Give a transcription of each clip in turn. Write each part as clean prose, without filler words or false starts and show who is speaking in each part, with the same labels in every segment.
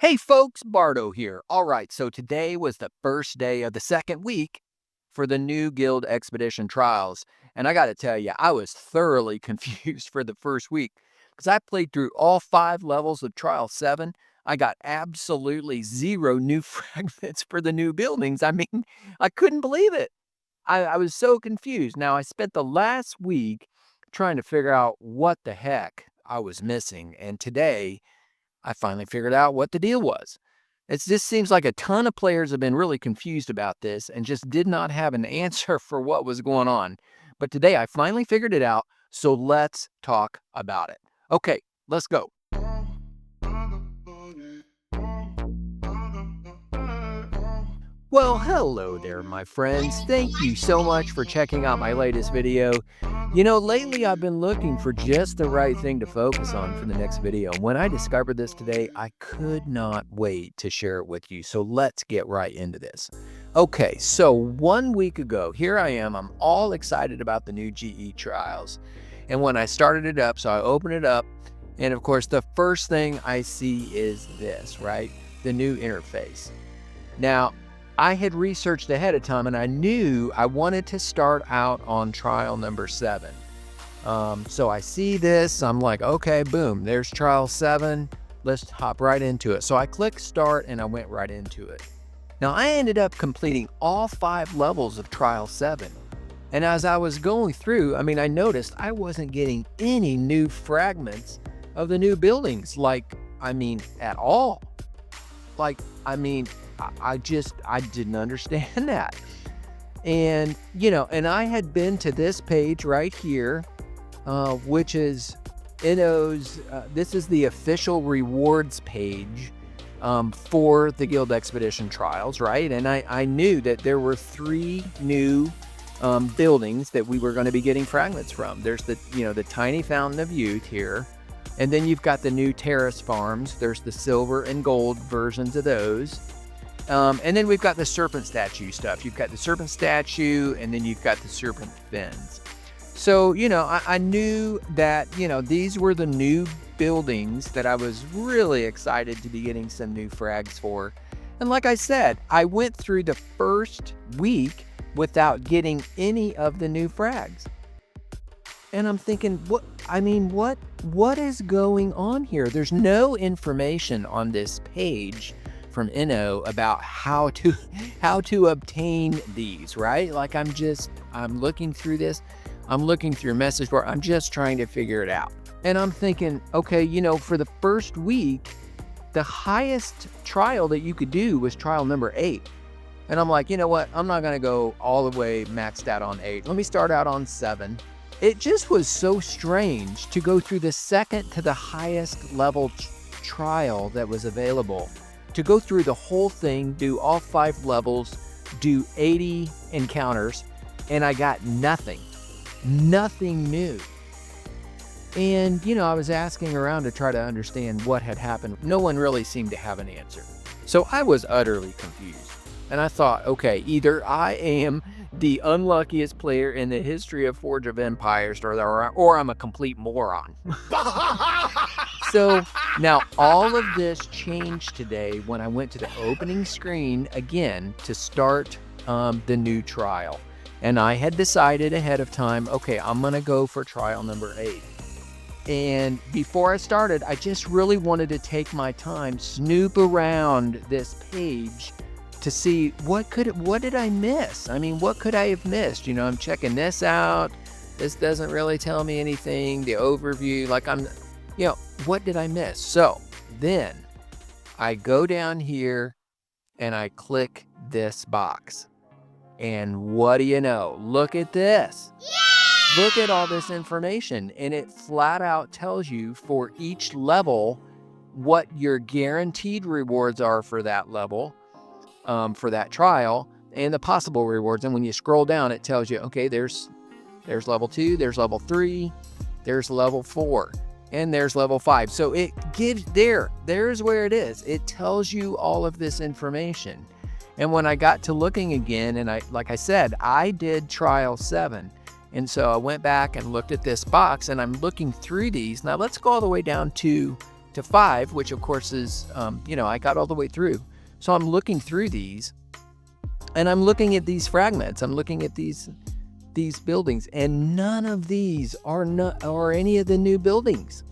Speaker 1: Hey folks, Bardo here. All right, so today was the first day of the second week for the new Guild Expedition trials. And I got to tell you, I was thoroughly confused for the first week because I played through all 5 levels of Trial 7. I got absolutely 0 new fragments for the new buildings. I mean, I couldn't believe it. I was so confused. Now, I spent the last week trying to figure out what the heck I was missing. And today, I finally figured out what the deal was. It just seems like a ton of players have been really confused about this and just did not have an answer for what was going on. But today I finally figured it out, so let's talk about it. Okay, let's go. Well, hello there, my friends. Thank you so much for checking out my latest video. You know, lately I've been looking for just the right thing to focus on for the next video. When I discovered this today, I could not wait to share it with you. So let's get right into this. Okay, so 1 week ago, here I am. I'm all excited about the new GE trials. And when I started it up, so I opened it up, and of course, the first thing I see is this, right? The new interface. Now, I had researched ahead of time and I knew I wanted to start out on trial number 7. So I see this, I'm like, okay, boom, there's trial 7. Let's hop right into it. So I clicked start and I went right into it. Now I ended up completing all 5 levels of trial 7. And as I was going through, I noticed I wasn't getting any new fragments of the new buildings, at all. I didn't understand that. And, and I had been to this page right here, which is Inno's, this is the official rewards page for the Guild Expedition trials, right? And I knew that there were 3 new buildings that we were going to be getting fragments from. There's the tiny fountain of youth here. And then you've got the new terrace farms. There's the silver and gold versions of those. And then we've got the serpent statue stuff. You've got the serpent statue, and then you've got the serpent fins. So, I knew that, these were the new buildings that I was really excited to be getting some new frags for. And like I said, I went through the first week without getting any of the new frags. And I'm thinking, what is going on here? There's no information on this page from Inno about how to obtain these, right? I'm looking through this. I'm looking through message board. I'm just trying to figure it out. And I'm thinking, okay, for the first week, the highest trial that you could do was trial number 8. And I'm like, you know what? I'm not going to go all the way maxed out on 8. Let me start out on 7. It just was so strange to go through the second to the highest level trial that was available, to go through the whole thing, do all 5 levels, do 80 encounters, and I got nothing new. And, I was asking around to try to understand what had happened. No one really seemed to have an answer. So I was utterly confused. And I thought, okay, either I am the unluckiest player in the history of Forge of Empires, or I'm a complete moron. So now all of this changed today when I went to the opening screen again to start the new trial. And I had decided ahead of time, okay, I'm going to go for trial number 8. And before I started, I just really wanted to take my time, snoop around this page to see what did I miss? What could I have missed? I'm checking this out. This doesn't really tell me anything. The overview, what did I miss? So then I go down here and I click this box. And what do you know? Look at this. Yeah! Look at all this information. And it flat out tells you for each level what your guaranteed rewards are for that level. For that trial, and the possible rewards. And when you scroll down, it tells you, okay, there's level 2, there's level 3, there's level 4, and there's level 5. So it gives there's where it is. It tells you all of this information. And when I got to looking again, and like I said, I did trial 7. And so I went back and looked at this box, and I'm looking through these. Now let's go all the way down to to 5, which of course is, I got all the way through. So I'm looking through these, and I'm looking at these fragments. I'm looking at these buildings, and none of these are any of the new buildings.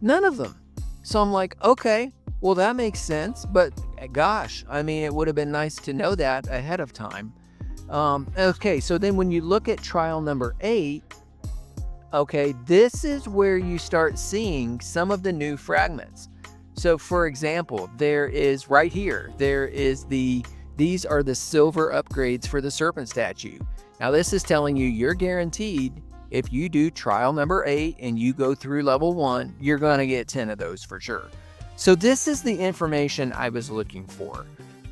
Speaker 1: None of them. So I'm like, okay, well, that makes sense. But gosh, I mean, it would have been nice to know that ahead of time. Okay, so then when you look at trial number 8, okay, this is where you start seeing some of the new fragments. So for example, there is right here, these are the silver upgrades for the serpent statue. Now this is telling you you're guaranteed if you do trial number 8 and you go through level 1, you're going to get 10 of those for sure. So this is the information I was looking for.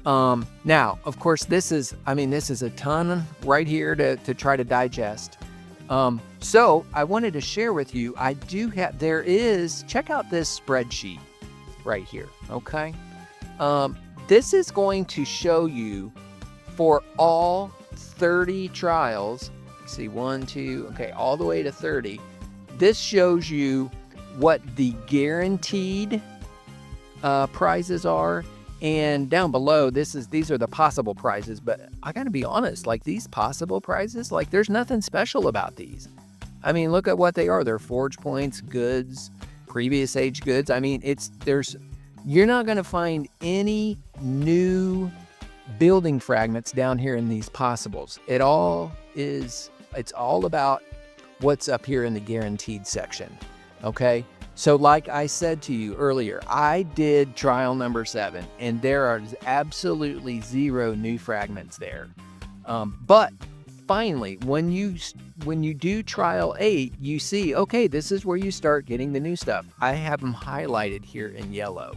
Speaker 1: Now, of course, this is a ton right here to try to digest. So I wanted to share with you, check out this spreadsheet right here, okay? This is going to show you for all 30 trials, see 1, 2, okay, all the way to 30. This shows you what the guaranteed prizes are, and down below these are the possible prizes. But I gotta be honest, like these possible prizes, like there's nothing special about these. I mean, look at what they are. They're forge points, goods, previous age goods. I mean, you're not gonna find any new building fragments down here in these possibles. It's all about what's up here in the guaranteed section. Okay, so like I said to you earlier, I did trial number 7, and there are absolutely 0 new fragments there. But finally, when you do trial 8, you see, okay, this is where you start getting the new stuff. I have them highlighted here in yellow.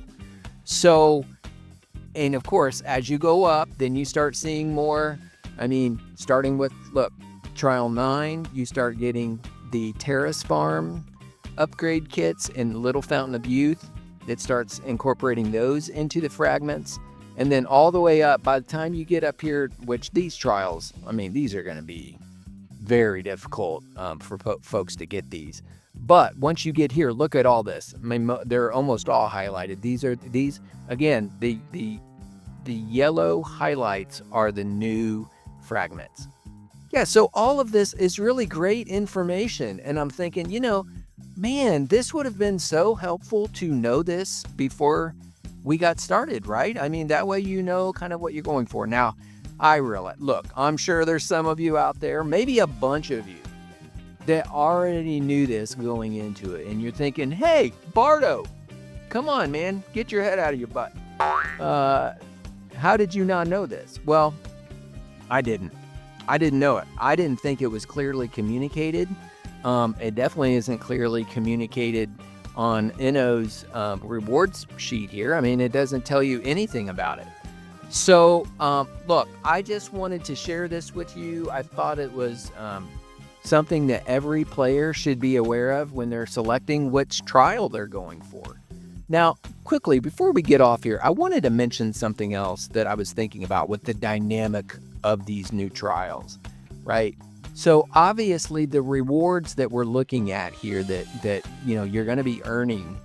Speaker 1: So, and of course, as you go up, then you start seeing more. I mean, starting with, look, trial 9, you start getting the Terrace Farm upgrade kits and Little Fountain of Youth. It starts incorporating those into the fragments. And then all the way up, by the time you get up here, which these trials, I mean, these are going to be very difficult for folks to get these. But once you get here, look at all this. I mean, they're almost all highlighted. These again, the yellow highlights are the new fragments. Yeah, so all of this is really great information. And I'm thinking, man, this would have been so helpful to know this before we got started, right? I mean, that way you know kind of what you're going for. Now, look, I'm sure there's some of you out there, maybe a bunch of you, that already knew this going into it. And you're thinking, hey, Bardo, come on, man, get your head out of your butt. How did you not know this? Well, I didn't know it. I didn't think it was clearly communicated. It definitely isn't clearly communicated on Inno's rewards sheet here. I mean, it doesn't tell you anything about it. So, look, I just wanted to share this with you. I thought it was something that every player should be aware of when they're selecting which trial they're going for. Now, quickly, before we get off here, I wanted to mention something else that I was thinking about with the dynamic of these new trials, right? So obviously the rewards that we're looking at here that you're going to be earning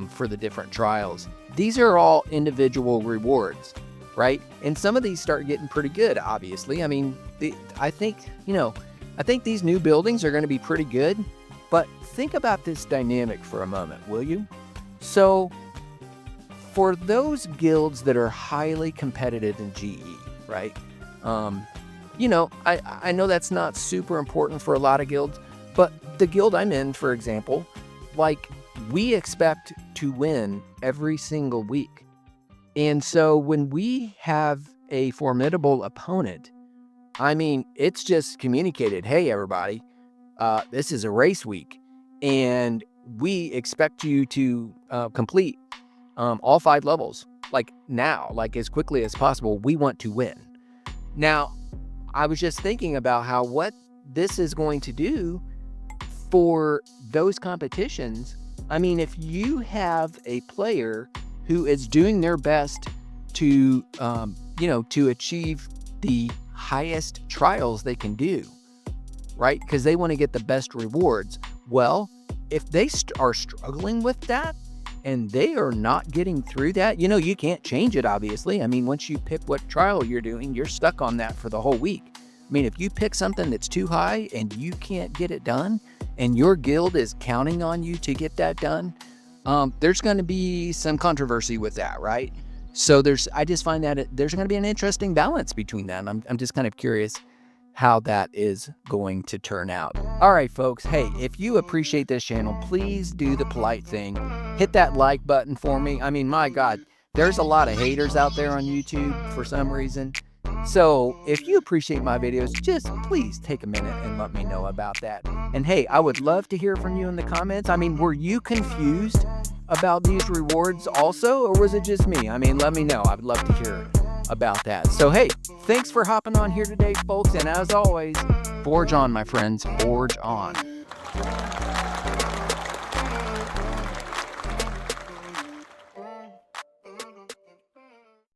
Speaker 1: for the different trials, these are all individual rewards, right? And some of these start getting pretty good, obviously. I mean, I think these new buildings are going to be pretty good, but think about this dynamic for a moment, will you? So for those guilds that are highly competitive in GE, right? I know that's not super important for a lot of guilds, but the guild I'm in, for example, like we expect to win every single week. And so when we have a formidable opponent, I mean, it's just communicated, hey, everybody, this is a race week, and we expect you to complete all 5 levels, like now, like as quickly as possible. We want to win. Now, I was just thinking about what this is going to do for those competitions. I mean, if you have a player who is doing their best to achieve the highest trials they can do, right? Because they want to get the best rewards. Well, if they are struggling with that, and they are not getting through that. You can't change it, obviously. I mean, once you pick what trial you're doing, you're stuck on that for the whole week. I mean, if you pick something that's too high and you can't get it done, and your guild is counting on you to get that done, there's going to be some controversy with that, right? So I just find that there's going to be an interesting balance between that. And I'm just kind of curious how that is going to turn out. All right, folks. Hey, if you appreciate this channel, please do the polite thing. Hit that like button for me. I mean, my God, there's a lot of haters out there on YouTube for some reason. So if you appreciate my videos, just please take a minute and let me know about that. And hey, I would love to hear from you in the comments. I mean, were you confused about these rewards also, or was it just me? I mean, let me know. I would love to hear about that. So hey, thanks for hopping on here today, folks. And as always, forge on, my friends, forge on.